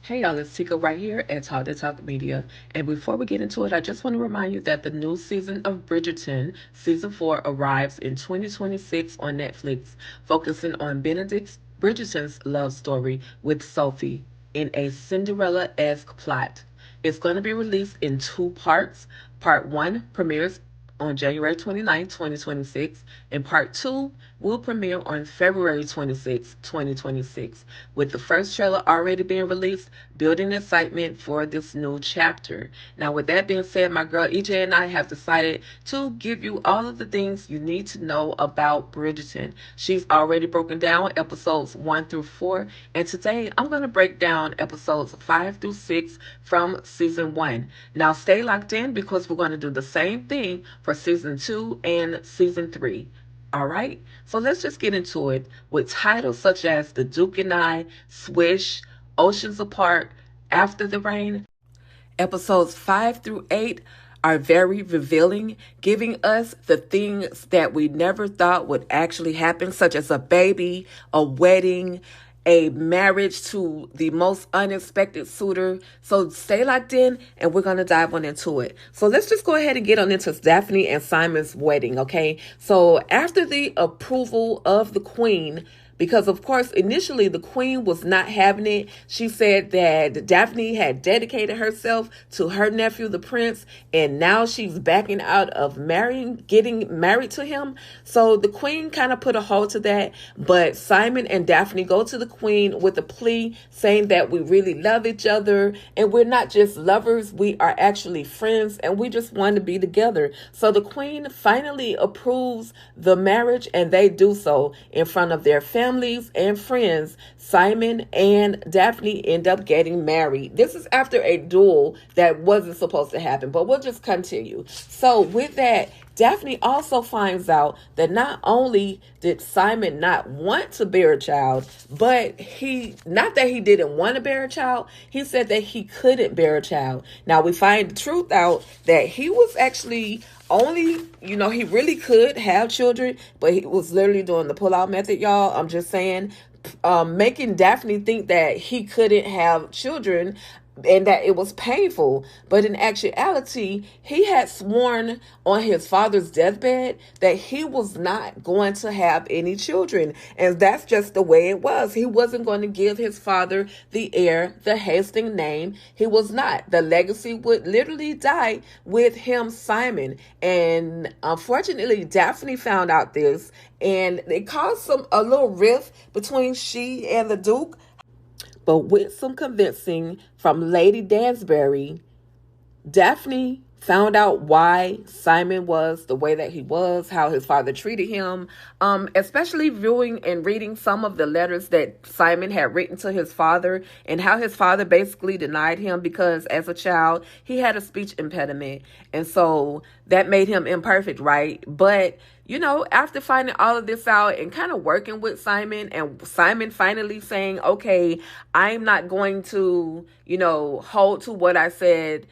Hey y'all, it's Tika right here at Talk to Talk Media. And before we get into it, I just want to remind you that the new season of Bridgerton, season 4, arrives in 2026 on Netflix, focusing on Benedict Bridgerton's love story with Sophie in a Cinderella-esque plot. It's going to be released in two parts. Part 1 premieres on January 29, 2026, and part 2 will premiere on February 26, 2026, with the first trailer already being released, building excitement for this new chapter. Now, with that being said, my girl EJ and I have decided to give you all of the things you need to know about Bridgerton. She's already broken down episodes 1 through 4, and today I'm going to break down episodes 5 through 6 from season 1. Now, stay locked in because we're going to do the same thing for season 2 and season 3. All right, so let's just get into it with titles such as The Duke and I, Swish, Oceans Apart, After the Rain. Episodes 5 through 8 are very revealing, giving us the things that we never thought would actually happen, such as a baby, a wedding, a marriage to the most unexpected suitor. So stay locked in and we're going to dive on into it. So let's just go ahead and get on into Daphne and Simon's wedding, okay? So after the approval of the Queen, because of course initially the Queen was not having it. She said that Daphne had dedicated herself to her nephew the prince, and now she's backing out of getting married to him. So the Queen kind of put a hold to that, but Simon and Daphne go to the Queen with a plea saying that we really love each other and we're not just lovers, we are actually friends and we just want to be together. So the Queen finally approves the marriage, and they do so in front of their families and friends. Simon and Daphne end up getting married. This is after a duel that wasn't supposed to happen, but we'll just continue. So with that, Daphne also finds out that not only did Simon not want to bear a child, but not that he didn't want to bear a child, he said that he couldn't bear a child. Now we find the truth out that he was actually only, he really could have children, but he was literally doing the pull-out method, y'all. I'm just saying, making Daphne think that he couldn't have children and that it was painful. But in actuality, he had sworn on his father's deathbed that he was not going to have any children. And that's just the way it was. He wasn't going to give his father the heir, the Hastings name. He was not. The legacy would literally die with him, Simon. And unfortunately, Daphne found out this, and it caused a little rift between she and the Duke. But with some convincing from Lady Dansbury, Daphne found out why Simon was the way that he was, how his father treated him, especially viewing and reading some of the letters that Simon had written to his father, and how his father basically denied him because as a child, he had a speech impediment. And so that made him imperfect, right? But after finding all of this out and kind of working with Simon, and Simon finally saying, okay, I'm not going to, hold to what I said.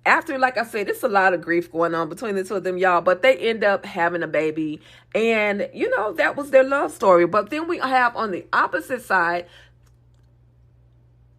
After, like I said, it's a lot of grief going on between the two of them, y'all. But they end up having a baby. And, that was their love story. But then we have on the opposite side,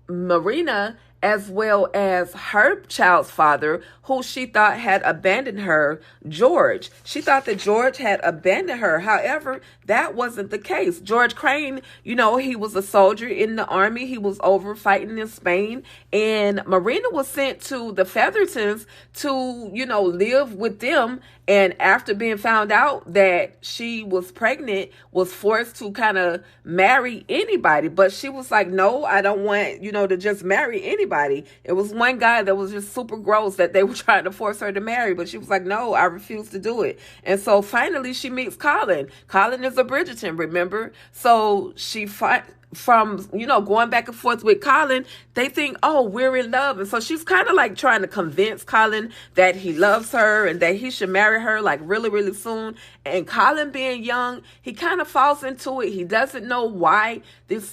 Marina, as well as her child's father, who she thought had abandoned her, George. She thought that George had abandoned her. However, that wasn't the case. George Crane, he was a soldier in the army. He was over fighting in Spain. And Marina was sent to the Featheringtons to, live with them. And after being found out that she was pregnant, was forced to kind of marry anybody. But she was like, no, I don't want, to just marry anybody. It was one guy that was just super gross that they were trying to force her to marry. But she was like, no, I refuse to do it. And so finally she meets Colin. Colin is a Bridgerton, remember? So she from going back and forth with Colin, they think, oh, we're in love. And so she's kind of like trying to convince Colin that he loves her and that he should marry her like really, really soon. And Colin, being young, he kind of falls into it. He doesn't know why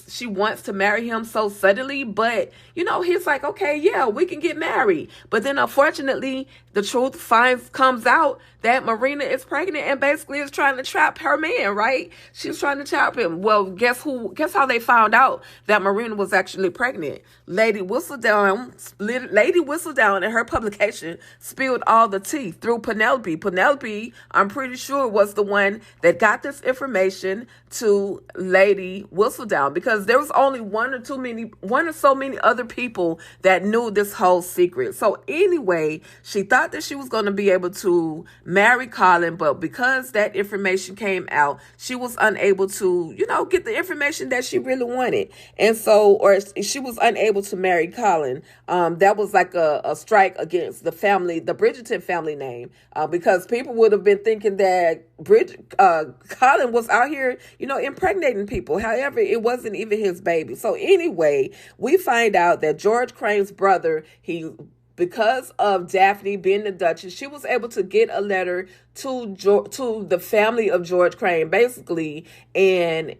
she wants to marry him so suddenly, but he's like, okay, yeah, we can get married. But then unfortunately, the truth comes out that Marina is pregnant and basically is trying to trap her man, right? She's trying to trap him. Well, guess how they found out that Marina was actually pregnant. Lady Whistledown in her publication spilled all the tea through Penelope. Penelope, I'm pretty sure, was the one that got this information to Lady Whistledown, because there was only one or so many other people that knew this whole secret. So anyway, she thought that she was going to be able to marry Colin, but because that information came out, she was unable to, get the information that she really wanted. And so, or she was unable to marry Colin. That was like a strike against the Bridgerton family name, because people would have been thinking that Colin was out here, impregnating people. However, it wasn't even his baby. So anyway, we find out that George Crane's brother, because of Daphne being the Duchess, she was able to get a letter to the family of George Crane, basically, and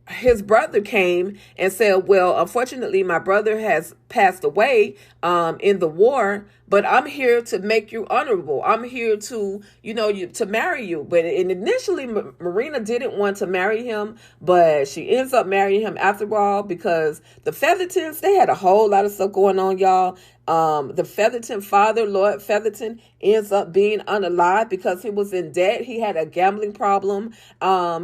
his brother came and said, well, unfortunately, my brother has passed away in the war, but I'm here to make you honorable. I'm here to, to marry you. But initially, Marina didn't want to marry him, but she ends up marrying him after all, because the Featheringtons, they had a whole lot of stuff going on, y'all. The Featherington father, Lord Featherington, ends up being unalive because he was in debt. He had a gambling problem.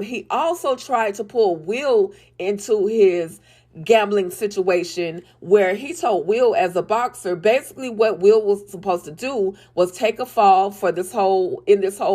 He also tried to pull Will into his gambling situation, where he told Will, as a boxer, basically what Will was supposed to do was take a fall for this whole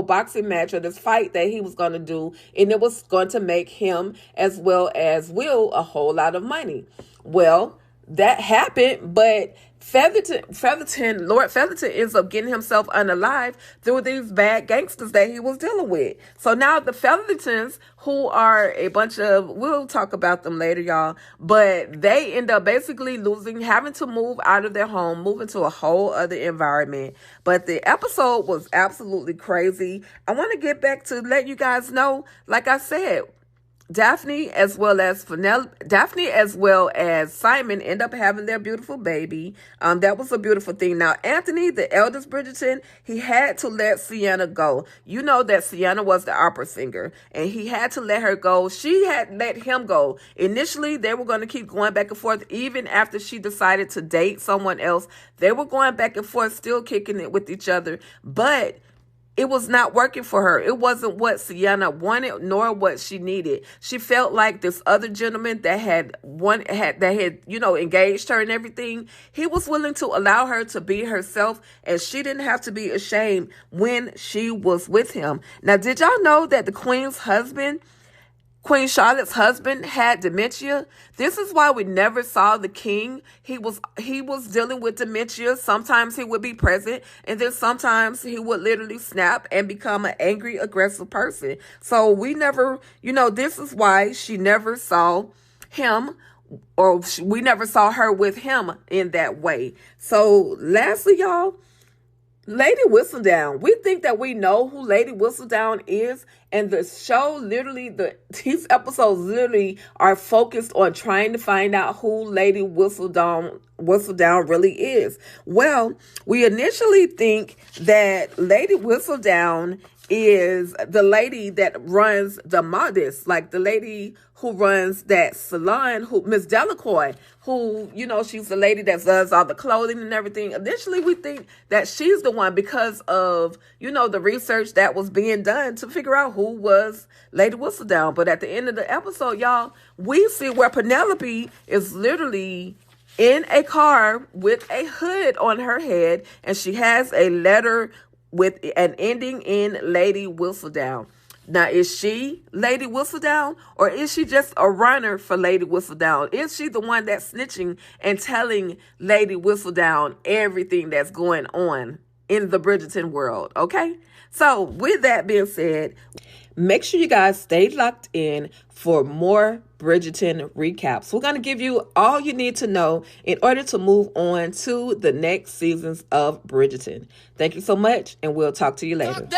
boxing match, or this fight that he was going to do, and it was going to make him as well as Will a whole lot of money. Well, that happened, but Lord Featherington ends up getting himself unalive through these bad gangsters that he was dealing with. So now the Featheringtons, who are a bunch of, we'll talk about them later, y'all, but they end up basically having to move out of their home, move into a whole other environment. But the episode was absolutely crazy. I want to get back to let you guys know, like I said, Daphne as well as Simon end up having their beautiful baby. That was a beautiful thing. Now, Anthony, the eldest Bridgerton, he had to let Sienna go. You know that Sienna was the opera singer, and he had to let her go. She had let him go. Initially, they were going to keep going back and forth. Even after she decided to date someone else, they were going back and forth, still kicking it with each other. But it was not working for her. It wasn't what Sienna wanted, nor what she needed. She felt like this other gentleman that had engaged her and everything, he was willing to allow her to be herself, and she didn't have to be ashamed when she was with him. Now, did y'all know that the Queen Charlotte's husband had dementia? This is why we never saw the king. He was dealing with dementia. Sometimes he would be present, and then sometimes he would literally snap and become an angry, aggressive person. So we never, this is why she never saw him, or we never saw her with him in that way. So lastly, y'all, Lady Whistledown. We think that we know who Lady Whistledown is, and the show these episodes literally are focused on trying to find out who Lady Whistledown really is. Well, we initially think that Lady Whistledown is the lady that runs the Modest, like the lady who runs that salon, Miss Delacroix, who, she's the lady that does all the clothing and everything. Initially, we think that she's the one because of, the research that was being done to figure out who was Lady Whistledown. But at the end of the episode, y'all, we see where Penelope is literally in a car with a hood on her head, and she has a letter with an ending in Lady Whistledown. Now, is she Lady Whistledown, or is she just a runner for Lady Whistledown? Is she the one that's snitching and telling Lady Whistledown everything that's going on in the Bridgerton world? Okay? So, with that being said, make sure you guys stay locked in for more Bridgerton recaps. We're going to give you all you need to know in order to move on to the next seasons of Bridgerton. Thank you so much, and we'll talk to you later.